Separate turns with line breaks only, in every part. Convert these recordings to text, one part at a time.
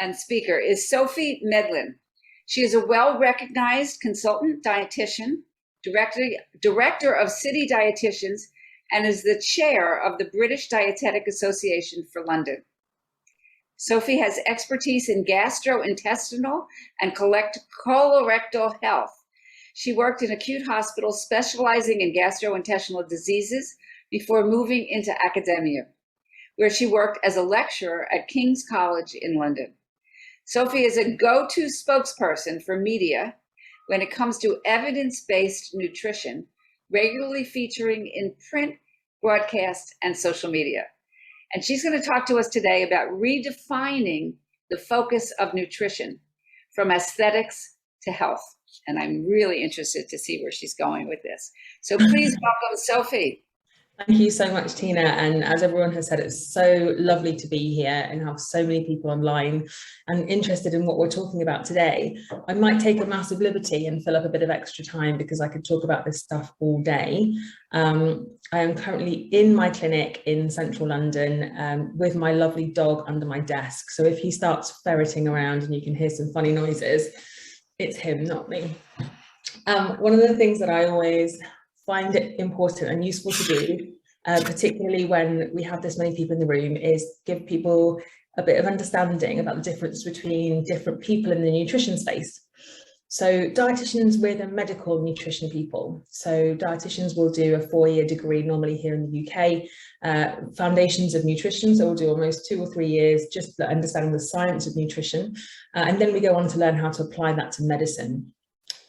and speaker is Sophie Medlin. She is a well-recognized consultant dietitian, director of CityDietitians, and is the chair of the British Dietetic Association for London. Sophie has expertise in gastrointestinal and colorectal health. She worked in acute hospitals specializing in gastrointestinal diseases before moving into academia, where she worked as a lecturer at King's College in London. Sophie is a go-to spokesperson for media when it comes to evidence-based nutrition, regularly featuring in print, broadcast, and social media. And she's going to talk to us today about redefining the focus of nutrition from aesthetics to health. And I'm really interested to see where she's going with this. So please welcome Sophie.
Thank you so much, Tina. And as everyone has said, it's so lovely to be here and have so many people online and interested in what we're talking about today. I might take a massive liberty and fill up a bit of extra time because I could talk about this stuff all day. I am currently in my clinic in central London with my lovely dog under my desk. So if he starts ferreting around and you can hear some funny noises, it's him, not me. One of the things that I always find it important and useful to do, particularly when we have this many people in the room, is give people a bit of understanding about the difference between different people in the nutrition space. So dietitians, we're the medical nutrition people. So dietitians will do a 4-year degree normally here in the UK, foundations of nutrition. So we'll do almost 2 or 3 years just understanding the science of nutrition. And then we go on to learn how to apply that to medicine.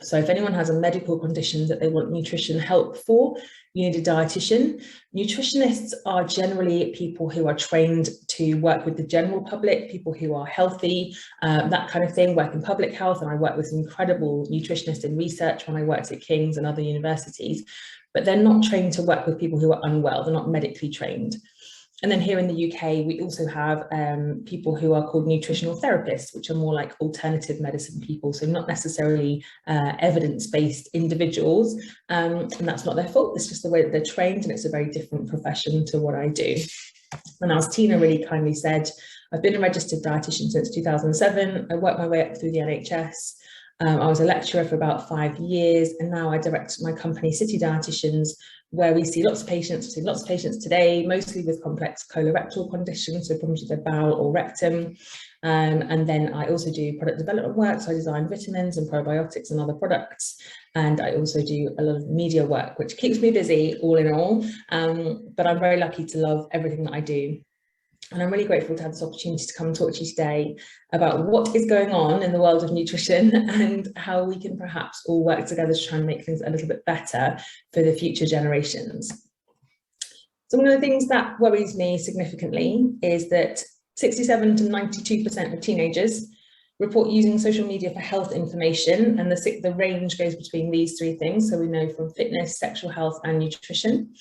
So if anyone has a medical condition that they want nutrition help for, you need a dietitian. Nutritionists are generally people who are trained to work with the general public, people who are healthy, that kind of thing, work in public health. And I work with some incredible nutritionists in research when I worked at King's and other universities, but they're not trained to work with people who are unwell. They're not medically trained. And then here in the UK, we also have people who are called nutritional therapists, which are more like alternative medicine people. So not necessarily evidence-based individuals. And that's not their fault. It's just the way that they're trained. And it's a very different profession to what I do. And as Tina really kindly said, I've been a registered dietitian since 2007. I worked my way up through the NHS. I was a lecturer for about 5 years, and now I direct my company CityDietitians, where we see lots of patients. We see lots of patients today, mostly with complex colorectal conditions, so problems with their bowel or rectum. And then I also do product development work, so I design vitamins and probiotics and other products. And I also do a lot of media work, which keeps me busy all in all. But I'm very lucky to love everything that I do. And I'm really grateful to have this opportunity to come and talk to you today about what is going on in the world of nutrition and how we can perhaps all work together to try and make things a little bit better for the future generations. So one of the things that worries me significantly is that 67 to 92% of teenagers report using social media for health information, and the range goes between these 3 things. So we know from fitness, sexual health and nutrition.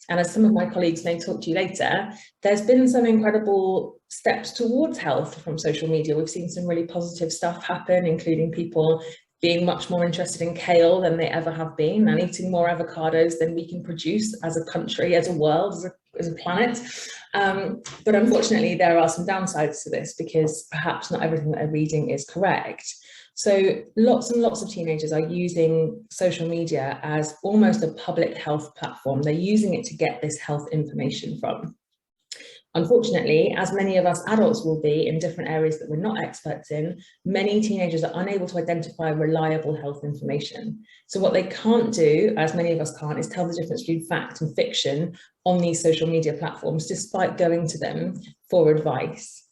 And as some of my colleagues may talk to you later, there's been some incredible steps towards health from social media. We've seen some really positive stuff happen, including people being much more interested in kale than they ever have been, and eating more avocados than we can produce as a country, as a world, as a planet. But unfortunately, there are some downsides to this because perhaps not everything that they're reading is correct. So lots and lots of teenagers are using social media as almost a public health platform. They're using it to get this health information from. Unfortunately, as many of us adults will be in different areas that we're not experts in, many teenagers are unable to identify reliable health information. So what they can't do, as many of us can't, is tell the difference between fact and fiction on these social media platforms, despite going to them for advice.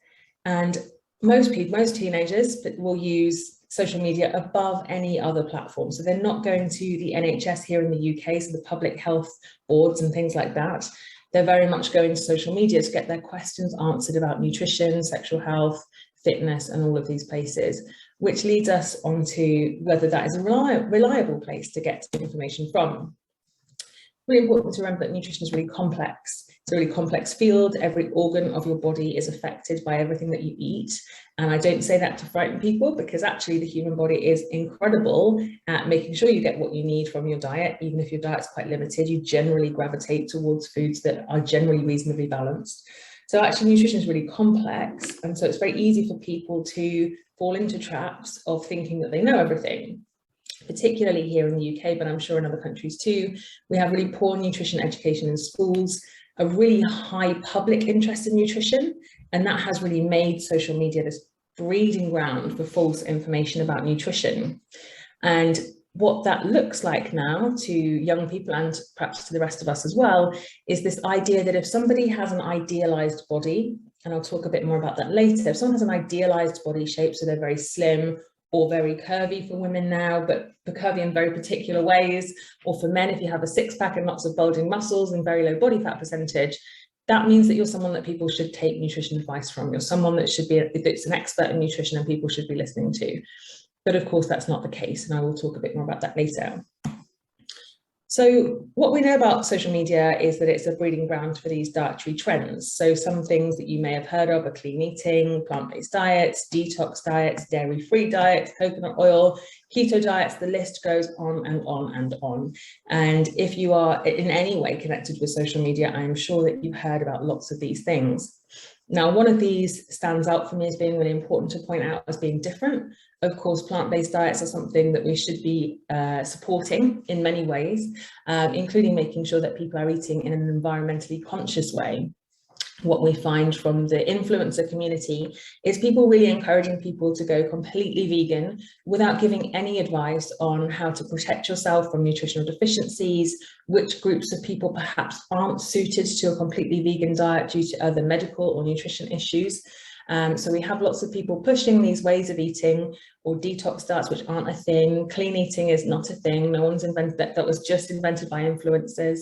And most teenagers will use social media above any other platform. So they're not going to the NHS here in the UK, so the public health boards and things like that. They're very much going to social media to get their questions answered about nutrition, sexual health, fitness, and all of these places, which leads us on to whether that is a reliable place to get information from. Really important to remember that nutrition is really complex. It's a really complex field. Every organ of your body is affected by everything that you eat. And I don't say that to frighten people, because actually the human body is incredible at making sure you get what you need from your diet. Even if your diet's quite limited, you generally gravitate towards foods that are generally reasonably balanced. So actually nutrition is really complex, and so it's very easy for people to fall into traps of thinking that they know everything, particularly here in the UK, but I'm sure in other countries too. We have really poor nutrition education in schools, a really high public interest in nutrition, and that has really made social media this breeding ground for false information about nutrition. And what that looks like now to young people, and perhaps to the rest of us as well, is this idea that if somebody has an idealized body, and I'll talk a bit more about that later, if someone has an idealized body shape, so they're very slim or very curvy for women now, but curvy in very particular ways, or for men, if you have a six-pack and lots of bulging muscles and very low body fat percentage, that means that you're someone that people should take nutrition advice from. You're someone that should be, that's an expert in nutrition and people should be listening to. But of course, that's not the case, and I will talk a bit more about that later. So what we know about social media is that it's a breeding ground for these dietary trends. So some things that you may have heard of are clean eating, plant-based diets, detox diets, dairy-free diets, coconut oil, keto diets, the list goes on and on and on. And if you are in any way connected with social media, I'm sure that you've heard about lots of these things. Now, one of these stands out for me as being really important to point out as being different. Of course, plant-based diets are something that we should be supporting in many ways, including making sure that people are eating in an environmentally conscious way. What we find from the influencer community is people really encouraging people to go completely vegan without giving any advice on how to protect yourself from nutritional deficiencies, which groups of people perhaps aren't suited to a completely vegan diet due to other medical or nutrition issues. So we have lots of people pushing these ways of eating, or detox diets, which aren't a thing. Clean eating is not a thing. No one's invented that. That was just invented by influencers.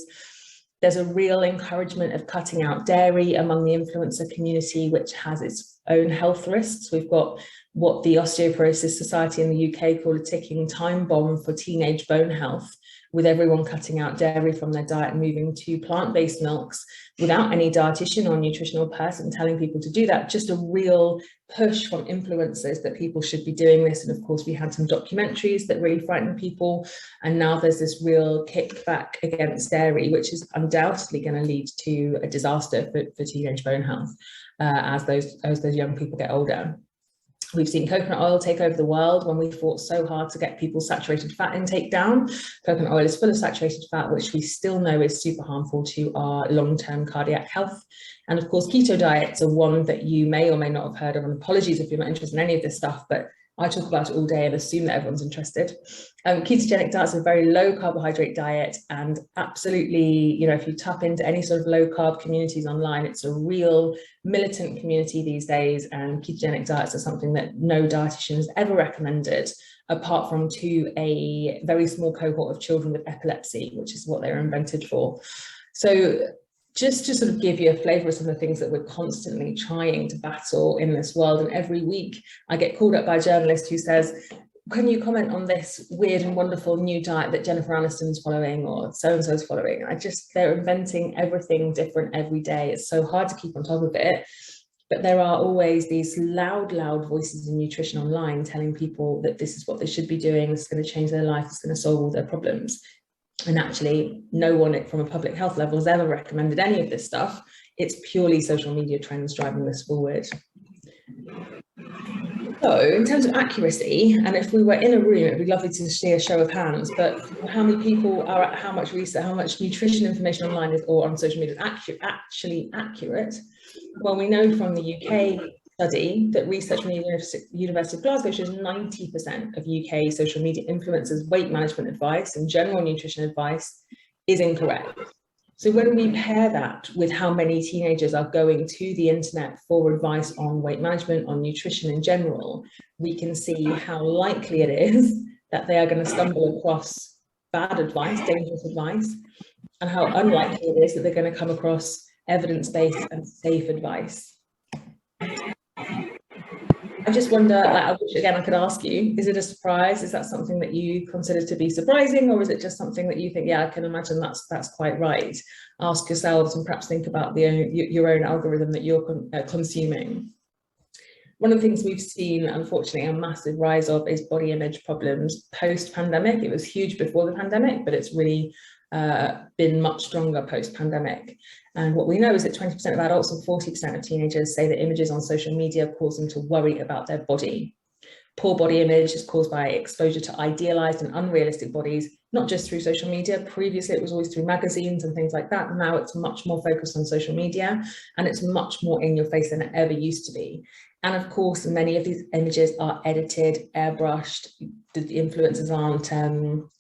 There's a real encouragement of cutting out dairy among the influencer community, which has its own health risks. We've got what the Osteoporosis Society in the UK call a ticking time bomb for teenage bone health, with everyone cutting out dairy from their diet and moving to plant-based milks without any dietitian or nutritional person telling people to do that. Just a real push from influencers that people should be doing this. And of course, we had some documentaries that really frightened people. And now there's this real kickback against dairy, which is undoubtedly going to lead to a disaster for teenage bone health as those young people get older. We've seen coconut oil take over the world when we fought so hard to get people's saturated fat intake down. Coconut oil is full of saturated fat, which we still know is super harmful to our long-term cardiac health. And of course, keto diets are one that you may or may not have heard of, and apologies if you're not interested in any of this stuff, but I talk about it all day and assume that everyone's interested. Ketogenic diets are a very low carbohydrate diet, and absolutely, you know, if you tap into any sort of low carb communities online, it's a real militant community these days, and ketogenic diets are something that no dietitian has ever recommended, apart from to a very small cohort of children with epilepsy, which is what they were invented for. So just to sort of give you a flavour of some of the things that we're constantly trying to battle in this world. And every week I get called up by a journalist who says, can you comment on this weird and wonderful new diet that Jennifer Aniston's following, or so-and-so's following? They're inventing everything different every day. It's so hard to keep on top of it. But there are always these loud voices in nutrition online telling people that this is what they should be doing, this is going to change their life, it's going to solve all their problems. And actually, no one from a public health level has ever recommended any of this stuff. It's purely social media trends driving this forward. So in terms of accuracy, and if we were in a room, it'd be lovely to see a show of hands, but how many people are at how much research, how much nutrition information online is, or on social media is actually accurate? Well, we know from the UK study that research from the University of Glasgow shows 90% of UK social media influencers' weight management advice and general nutrition advice is incorrect. So when we pair that with how many teenagers are going to the internet for advice on weight management, on nutrition in general, we can see how likely it is that they are going to stumble across bad advice, dangerous advice, and how unlikely it is that they're going to come across evidence-based and safe advice. I just wonder, I wish again I could ask you, is it a surprise? Is that something that you consider to be surprising, or is it just something that you think, yeah, I can imagine that's quite right? Ask yourselves and perhaps think about your own algorithm that you're consuming. One of the things we've seen, unfortunately, a massive rise of is body image problems post-pandemic. It was huge before the pandemic, but it's really been much stronger post-pandemic. And what we know is that 20% of adults and 40% of teenagers say that images on social media cause them to worry about their body. Poor body image is caused by exposure to idealized and unrealistic bodies, not just through social media. Previously, it was always through magazines and things like that. Now it's much more focused on social media, and it's much more in your face than it ever used to be. And of course, many of these images are edited, airbrushed. The influencers aren't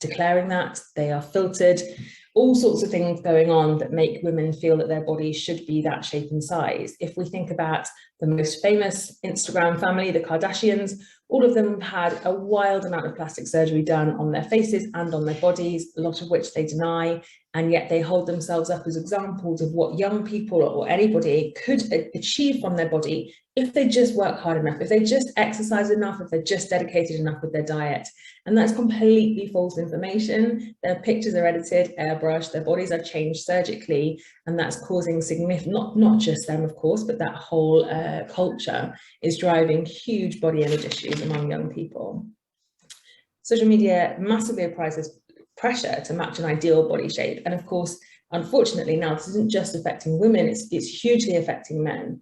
declaring that. They are filtered. All sorts of things going on that make women feel that their body should be that shape and size. If we think about the most famous Instagram family, the Kardashians, all of them have had a wild amount of plastic surgery done on their faces and on their bodies, a lot of which they deny, and yet they hold themselves up as examples of what young people or anybody could achieve from their body if they just work hard enough, if they just exercise enough, if they're just dedicated enough with their diet. And that's completely false information. Their pictures are edited, airbrushed, their bodies are changed surgically, and that's causing significant, not just them, of course, but that whole culture is driving huge body image issues among young people. Social media massively applies pressure to match an ideal body shape. And of course, unfortunately, now this isn't just affecting women, it's hugely affecting men.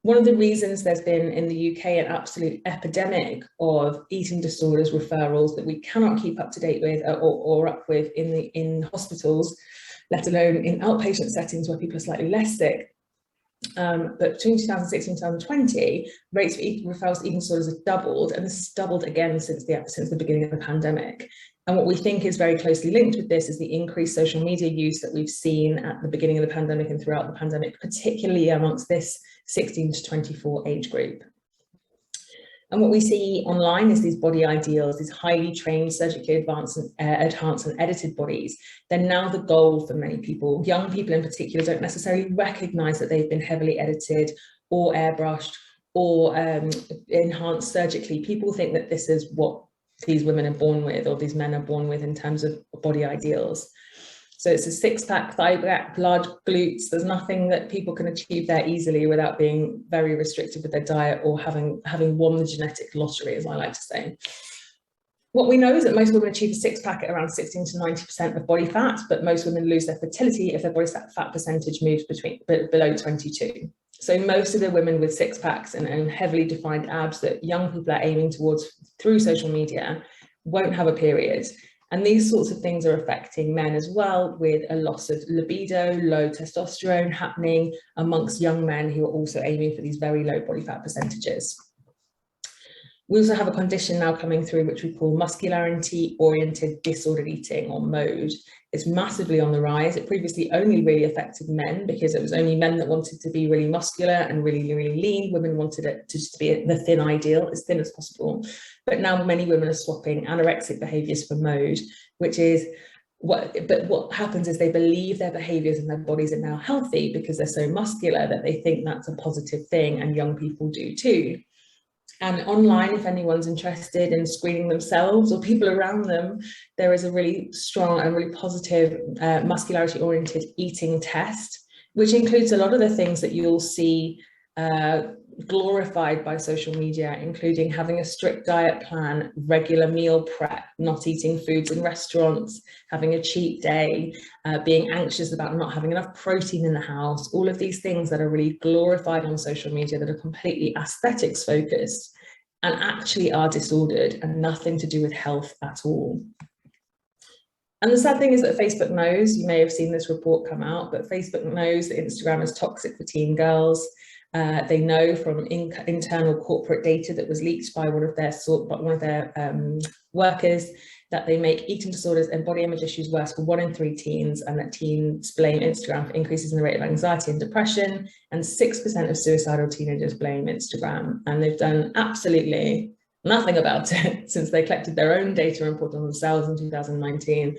One of the reasons there's been in the UK an absolute epidemic of eating disorders referrals that we cannot keep up to date with or up with in hospitals, let alone in outpatient settings where people are slightly less sick. But between 2016 and 2020, rates for referrals to eating disorders have doubled, and this has doubled again since the beginning of the pandemic. And what we think is very closely linked with this is the increased social media use that we've seen at the beginning of the pandemic and throughout the pandemic, particularly amongst this 16 to 24 age group. And what we see online is these body ideals, these highly trained, surgically advanced and edited bodies. They're now the goal for many people. Young people in particular don't necessarily recognize that they've been heavily edited or airbrushed or enhanced surgically. People think that this is what these women are born with or these men are born with in terms of body ideals. So it's a six-pack, thigh gap, large glutes. There's nothing that people can achieve there easily without being very restricted with their diet or having won the genetic lottery, as I like to say. What we know is that most women achieve a six-pack at around 16 to 90% of body fat, but most women lose their fertility if their body fat percentage moves below 22. So most of the women with six-packs and heavily defined abs that young people are aiming towards through social media won't have a period. And these sorts of things are affecting men as well, with a loss of libido, low testosterone happening amongst young men who are also aiming for these very low body fat percentages. We also have a condition now coming through which we call muscularity-oriented disordered eating, or MODE. It's massively on the rise. It previously only really affected men because it was only men that wanted to be really muscular and really, really lean. Women wanted it to just be the thin ideal, as thin as possible. But now many women are swapping anorexic behaviors for MODE, which is what happens is they believe their behaviors and their bodies are now healthy because they're so muscular that they think that's a positive thing, and young people do too. And online, if anyone's interested in screening themselves or people around them, there is a really strong and really positive muscularity-oriented eating test, which includes a lot of the things that you'll see glorified by social media, including having a strict diet plan, regular meal prep, not eating foods in restaurants, having a cheat day, being anxious about not having enough protein in the house, all of these things that are really glorified on social media that are completely aesthetics focused and actually are disordered and nothing to do with health at all. And the sad thing is that Facebook knows, you may have seen this report come out, but Facebook knows that Instagram is toxic for teen girls. They know from internal corporate data that was leaked by one of their workers that they make eating disorders and body image issues worse for 1 in 3 teens, and that teens blame Instagram for increases in the rate of anxiety and depression, and 6% of suicidal teenagers blame Instagram. And they've done absolutely nothing about it since they collected their own data and reported on themselves in 2019.